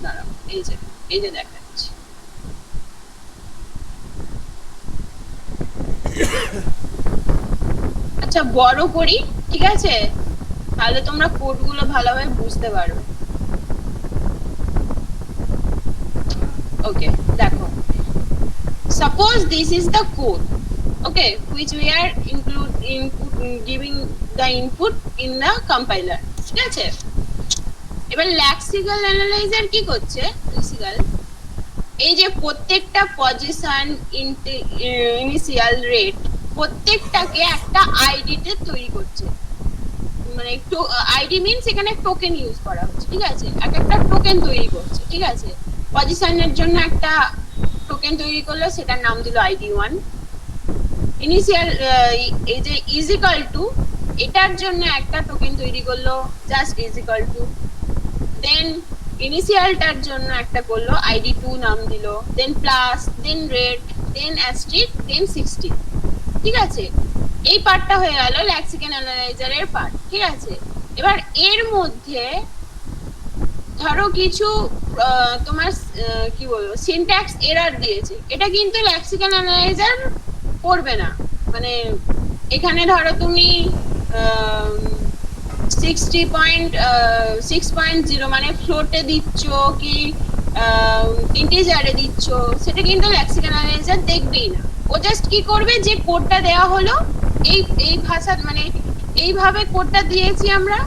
দাঁড়াও, এই যে দেখাচ্ছি। আচ্ছা বড় করি, ঠিক আছে, তাহলে তোমরা কোডগুলো ভালোভাবে বুঝতে পারবে। ওকে, দেখো, suppose this is the code, okay, which we are giving the input in the compiler. ঠিক আছে, এবার লেক্সিক্যাল অ্যানালাইজার কি করছে, লেক্সিক্যাল এই যে প্রত্যেকটা পজিশন, ইনিশিয়াল রেট, প্রত্যেকটাকে একটা আইডি তে তৈরি করছে। মানে একটু আইডি মিন্স এখানে টোকেন ইউজ করা হচ্ছে। ঠিক আছে, একটা টোকেন তৈরি করছে। ঠিক আছে, পজিশনের জন্য একটা টোকেন তৈরি করলো, সেটার নাম দিল ID1। ইনিশিয়াল এই যে ইজ ইকুয়াল টু, এটার জন্য একটা টোকেন তৈরি করলো, জাস্ট ইজ ইকুয়াল টু। দেন ইনিশিয়ালটার জন্য একটা করলো, ID2 নাম দিল, দেন প্লাস, দেন রেট, দেন অ্যাস্টেরিস্ক, দেন 60। ঠিক আছে, এই পার্টটা হয়ে গেল লেক্সিক্যাল অ্যানালাইজারের পার্ট। ঠিক আছে, এবার এর মধ্যে ধরো কিছু তোমার কি বলবো সিনট্যাক্স এরর দিয়েছে, এটা কিন্তু লেক্সিক্যাল অ্যানালাইজার করবে না। মানে এখানে ধরো তুমি 60.6.0 মানে ফ্লোটে দিচ্ছ কি ইন্টিজারে দিচ্ছ, সেটা কিন্তু লেক্সিক্যাল অ্যানালাইজার দেখবেই না। ও জাস্ট কি করবে, যে কোডটা দেওয়া হলো এই ভাষা, মানে এইভাবে কোডটা দিয়েছি আমরা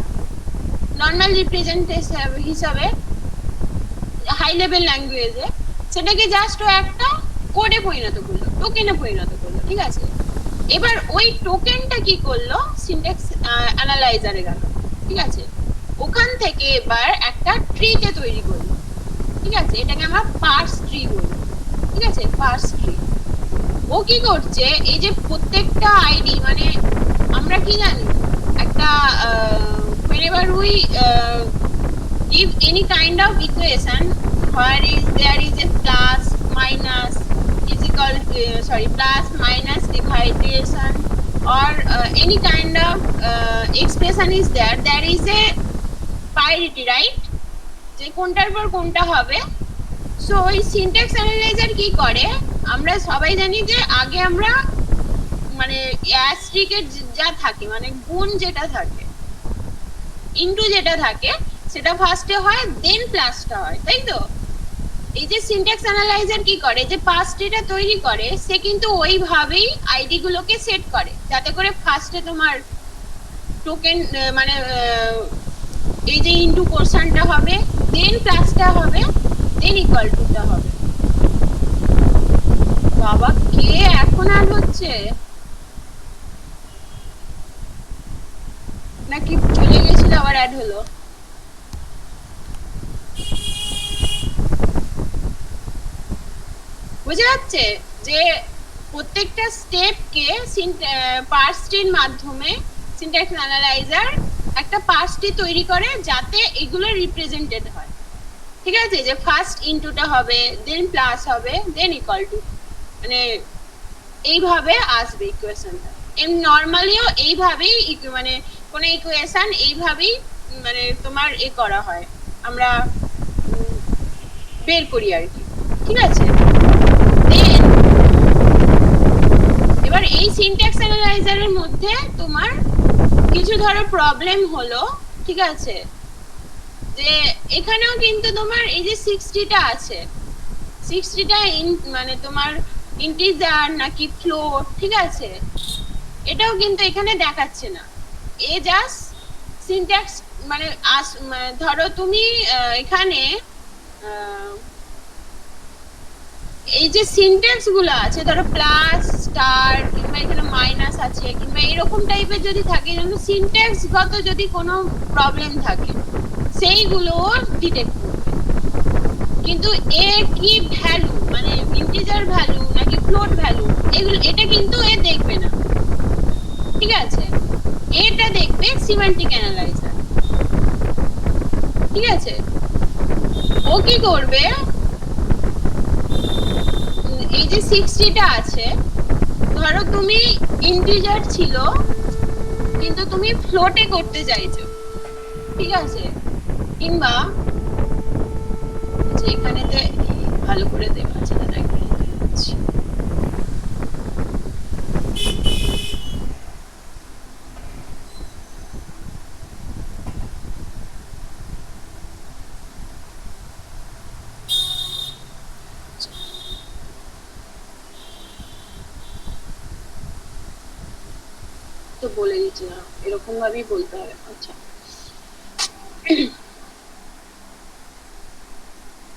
নর্মাল রিপ্রেজেন্টেশন হিসাবে হাই লেভেল ল্যাঙ্গুয়েজে সেটাকে জাস্ট ও একটা কোডে পরিণত করলো, টোকেনে পরিণত করলো, ঠিক আছে। এবার ওই টোকেনটা কি করলো, সিনট্যাক্স অ্যানালাইজারে গেল, ঠিক আছে। ওখান থেকে এবার একটা ট্রিতে তৈরি করলো, ঠিক আছে। এটাকে আমরা পার্স ট্রি বলি, ঠিক আছে, পার্স ট্রি। ও কি করছে, এই যে প্রত্যেকটা আইডি, মানে আমরা কি জানি একটা whenever we give any kind of equation where there is a plus minus is equal to, plus minus division or any kind of expression is there is a priority, right? যে কোনটার পর কোনটা হবে। সো ওই সিনট্যাক্স অ্যানালাইজার কি করে, আমরা সবাই জানি যে আগে আমরা মানে অ্যাস্ট্রিকের যা থাকে, মানে গুণ যেটা থাকে, ইনটু যেটা থাকে, সেটা ফার্স্টে হয়, দেন প্লাসটা হয়, তাই তো। এই যে সিনট্যাক্স অ্যানালাইজার কি করে, যে পার্স ট্রিটা তৈরি করে, সে কিন্তু ওইভাবেই আইডি গুলোকে সেট করে, যাতে করে ফার্স্টে তোমার টোকেন মানে এই যে ইনটু কোশ্চেনটা হবে, দেন প্লাসটা হবে, দেন ইকুয়াল টুটা হবে। বাবা কে এখন আর হচ্ছে নাকি চলে গেছিল আবার অ্যাড হলো? বুঝে যাচ্ছে যে প্রত্যেকটা স্টেপকে পার্স ট্রির মাধ্যমে সিনট্যাক্স অ্যানালাইজার একটা পার্স ট্রি তৈরি করে, যাতে এগুলো রিপ্রেজেন্টেড হয়, ঠিক আছে। যে ফার্স্ট ইনটুটা হবে, দেন প্লাস হবে, দেন ইকুয়াল টু, মানে এইভাবে আসবে ইকুয়েশনটা। নর্মালিও এইভাবেই মানে কোন ইকুয়েশন এইভাবেই মানে তোমার করা হয়, আমরা বের করি আর কি, ঠিক আছে। দেন এবার এই সিনট্যাক্স অ্যানালাইজারের মধ্যে তোমার কিছু ধরো প্রবলেম হলো, ঠিক আছে, যে এখানেও কিন্তু তোমার এই যে 60টা আছে, 60টা মানে তোমার ইন্টিজার নাকি ফ্লোট, ঠিক আছে, এটাও কিন্তু এখানে দেখাচ্ছে না। এ জাস্ট সিনট্যাক্স মানে ধরো তুমি এখানে এই যে সিনট্যাক্স গুলো আছে, ধরো প্লাস, স্টার, কিংবা এখানে মাইনাস আছে, কিংবা এরকম টাইপের যদি থাকে, যেমন সিনট্যাক্স গত যদি কোনো প্রবলেম থাকে, সেইগুলো ডিটেক্ট করবে। কিন্তু এ কি ভ্যালু, মানে ইন্টিজার ভ্যালু নাকি ফ্লোট ভ্যালু, এগুলো এটা কিন্তু এ দেখবে না, ঠিক আছে। এটা দেখবে সিমেন্টিক অ্যানালাইজার, ঠিক আছে। ও কি করবে, এই যে 60টা আছে, ধরো তুমি ইন্টিজার ছিল কিন্তু তুমি ফ্লোটে করতে চাইছো, ঠিক আছে, কিংবা এখানেতে ভালো করে দেওয়া আছে, দাদা একটু দেখাচ্ছি। তো বলে দিচ্ছি না, এরকম ভাবেই বলতে হবে। আচ্ছা,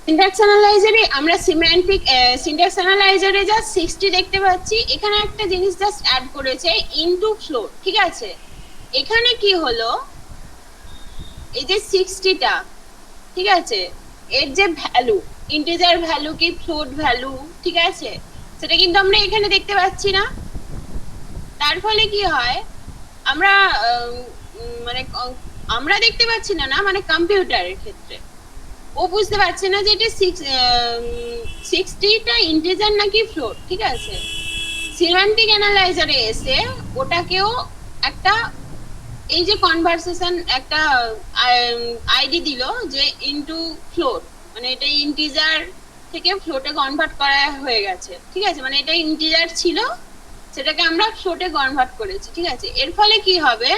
সিনট্যাক্স অ্যানালাইজারে আমরা সিনট্যাক্স অ্যানালাইজারে জাস্ট 60 দেখতে পাচ্ছি। এখানে একটা জিনিস জাস্ট অ্যাড করেছে, ইনটু ফ্লোট, ঠিক আছে। এখানে কি হলো, এই যে 60টা, ঠিক আছে, এর যে ভ্যালু, ইন্টিজার ভ্যালু কি ফ্লোট ভ্যালু, ঠিক আছে, সেটা কিন্তু আমরা এখানে দেখতে পাচ্ছি না। তার ফলে কি হয়, আমরা মানে আমরা দেখতে পাচ্ছি না, মানে কম্পিউটারের ক্ষেত্রে ও বুঝতে পারছে না যে এটা 60টা ইন্টিজার নাকি ফ্লোট, ঠিক আছে। সিমেন্টিক অ্যানালাইজারে এসে ওটাকেও একটা এই যে কনভারসেশন একটা আইডি দিল যে ইনটু ফ্লোট, মানে এটা ইন্টিজার থেকে ফ্লোটে কনভার্ট করা হয়ে গেছে, ঠিক আছে। মানে এটা ইন্টিজার ছিল, সেটাকে আমরা ফ্লোটে কনভার্ট করেছি, ঠিক আছে। এর ফলে কি হবে,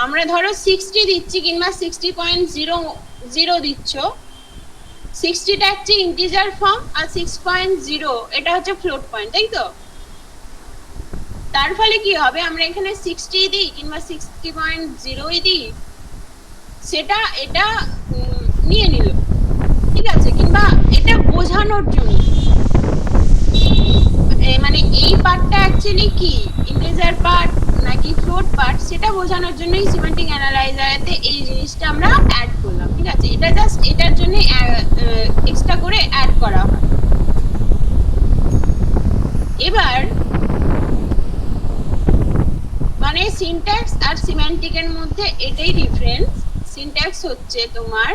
আমরা ধরো 60 দিচ্ছি কিংবা 60.00 দিচ্ছ, 60টা হচ্ছে ইন্টিজার ফর্ম আর 6.0 এটা হচ্ছে ফ্লোট পয়েন্ট, তাই তো? তার ফলে কি হবে, আমরা এখানে 60 দিই কিংবা 60.0 দিই, সেটা এটা নিয়ে নিল, ঠিক আছে? কিংবা এটা বোঝানোর জন্য, মানে এই পার্টটা অ্যাকচুয়ালি কি ইন্টিজার পার্ট নাকি ফ্লোট পার্ট সেটা বোঝানোর জন্যই সিমেন্টিক অ্যানালাইজারেতে এই জিনিসটা আমরা অ্যাড করলাম, ঠিক আছে? এটা জাস্ট এটার জন্য এক্সট্রা করে অ্যাড করা হয়। এবার মানে সিনট্যাক্স আর সিমেন্টিকের মধ্যে এটাই ডিফারেন্স। সিনট্যাক্স হচ্ছে তোমার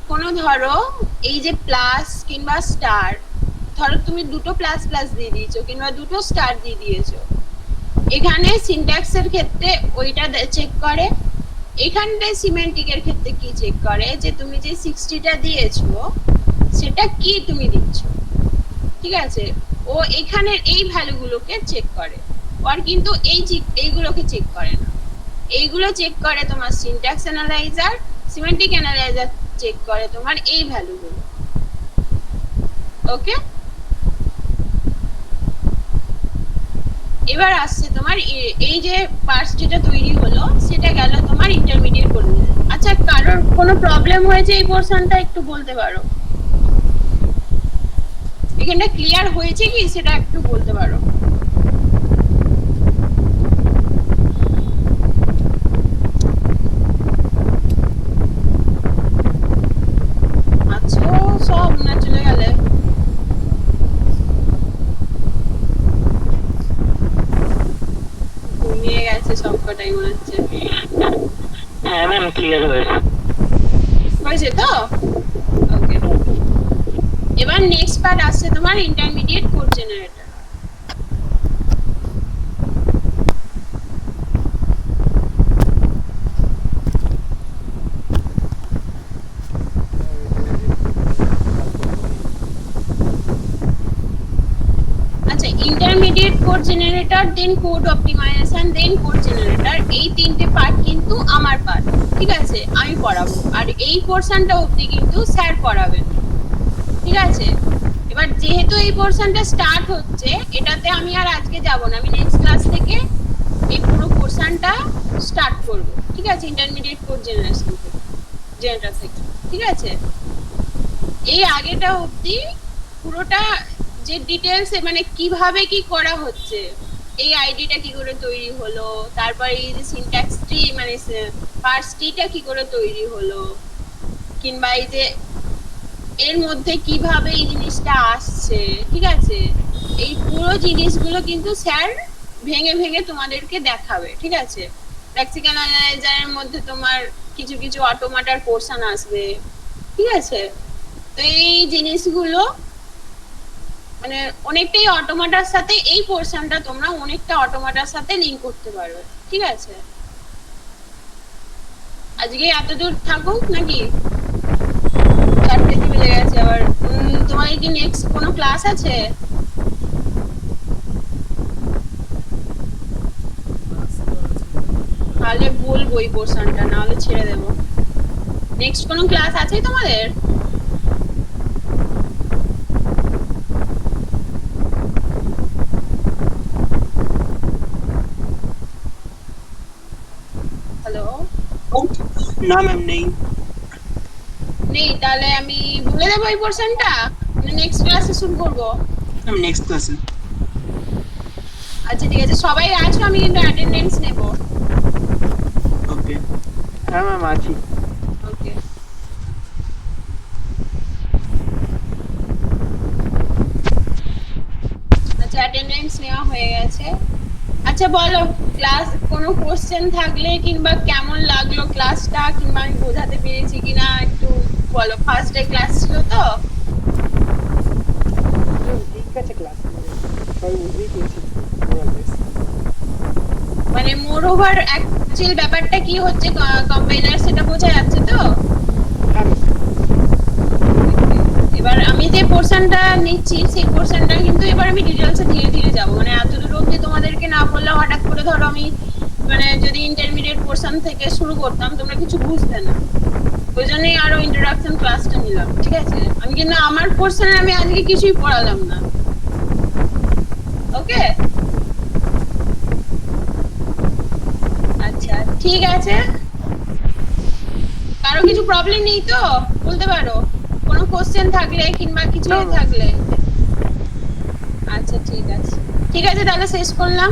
কোনো ধরো এই যে প্লাস কিংবা স্টার, ধরো তুমি দুটো প্লাস প্লাস দিয়ে দিয়েছো কিংবা দুটো স্টার দিয়ে দিয়েছো, এখানে সিনট্যাক্সের ক্ষেত্রে ওইটা চেক করে। এখানটায় সিমেন্টিকের ক্ষেত্রে কি চেক করে, যে তুমি যে 60টা দিয়েছো সেটা কি তুমি দিচ্ছ, ঠিক আছে? ও এখানের এই ভ্যালুগুলোকে চেক করে, আর কিন্তু এইগুলোকে চেক করে না। এইগুলো চেক করে তোমার syntax analyser, semantic analyser check করে তোমার এই ভ্যালুগুলো। ওকে, এবার আসছে তোমার এই যে পার্স যেটা তৈরি হলো সেটা গেল তোমার ইন্টারমিডিয়েট করে দিলে। আচ্ছা, কারোর কোনো প্রবলেম হয়েছে এই পোরশনটা একটু বলতে পারো? এখানটা ক্লিয়ার হয়েছে কি সেটা একটু বলতে পারো? আচ্ছা, সব না চলে গেলে ঘুমিয়ে গেছে সবকটাই মনে হচ্ছে। হ্যাঁ ম্যাম, ক্লিয়ার হয়েছে তো? ওকে, এবার নেক্সট পার্ট আসছে তোমার ইন্টারমিডিয়েট কোড জেনারেটর। আচ্ছা, ইন্টারমিডিয়েট কোড জেনারেটর, দেন কোড অপটিমাইজেশন, দেন কোড জেনারেটর, এই তিনটে পার্ট কিন্তু আমার পার্ট, ঠিক আছে? আমি পড়াবো, আর এই পোরশনটা অবধি কিন্তু স্যার পড়াবেন, ঠিক আছে? এবার যেহেতু এই পোরশনটা স্টার্ট হচ্ছে, এটাতে আমি আর আজকে যাব না, আমি নেক্সট ক্লাস থেকে এই পুরো পোরশনটা স্টার্ট করব, ঠিক আছে? ইন্টারমিডিয়েট কোড জেনারেটর থেকে, ঠিক আছে? এই আগেটা অবধি পুরোটা যে ডিটেলস, মানে কিভাবে কি করা হচ্ছে, এই আইডিটা কি করে তৈরি হলো, তারপর এই যে সিনট্যাক্স ট্রি মানে পার্স ট্রিটা কি করে তৈরি হলো, কিংবা এই যে এর মধ্যে কিভাবে এই জিনিসটা আসছে, ঠিক আছে? এই পুরো জিনিসগুলো কিন্তু স্যার ভেঙে ভেঙে তোমাদেরকে দেখাবে, ঠিক আছে? লেক্সিক্যাল অ্যানালাইজারের মধ্যে তোমার কিছু কিছু অটোমাটার পোরশন আসবে, ঠিক আছে? তো এই জিনিসগুলো মানে অনেকটাই অটোমাটার সাথে, এই পোরশনটা তোমরা অনেকটা অটোমাটার সাথে লিংক করতে পারবে, ঠিক আছে? আজকে এতদূর থাকুক নাকি? 4টে বেজে গেছে আবার। তোমার কি নেক্সট কোনো ক্লাস আছে? তাহলে বলবো এই পোরশনটা, না হলে ছেড়ে দেবো। নেক্সট কোনো ক্লাস আছে তোমাদের? হ্যালো, না ম্যাম নেই। নেই? তাহলে আমি বলে দেবো এই পোরশনটা, নেক্সট ক্লাসে শুরু করবো। ম্যাম নেক্সট ক্লাসে। আচ্ছা ঠিক আছে, সবাই আছো? আমি কিন্তু অ্যাটেন্ডেন্স নেব। ওকে। হ্যাঁ ম্যাম আছি। ওকে, আচ্ছা অ্যাটেন্ডেন্স নেওয়া হয়ে গেছে। আচ্ছা বলো, ক্লাস কোনো কোশ্চেন থাকলে কিংবা কেমন লাগলো ক্লাসটা, কিংবা আমি বোঝাতে পেরেছি কিনা একটু বলো। ফার্স্ট ডে ক্লাস ছিল তো? ঠিক আছে, ক্লাস সবাই বুঝতেই পেরেছি। মানে মোর ওভার অ্যাকচুয়াল ব্যাপারটা কি হচ্ছে কম্পাইলার, সেটা বোঝা যাচ্ছে তো? এবার আমি যে পোরশনটা নিচ্ছি সেই পোরশনটা কিন্তু এবার আমি ডিটেইলসে ধীরে ধীরে যাব, মানে এতদূর অবধি তোমাদেরকে না বললে হঠাৎ করে ধরো আমি মানে যদি ইন্টারমিডিয়েট পোর্শন থেকে শুরু করতাম তোমরা কিছু বুঝতে না, ওই জন্যই আরো ইন্ট্রোডাকশন ক্লাসটা নিলাম, ঠিক আছে? আমি কিন্তু আমার পোর্শনে আমি আজকে কিছুই পড়ালাম না, ওকে? আচ্ছা ঠিক আছে, কারো কিছু প্রবলেম নেই তো বলতে পারো, কোনো কোশ্চেন থাকলে কিংবা কিছু থাকলে। আচ্ছা ঠিক আছে, ঠিক আছে তাহলে শেষ করলাম।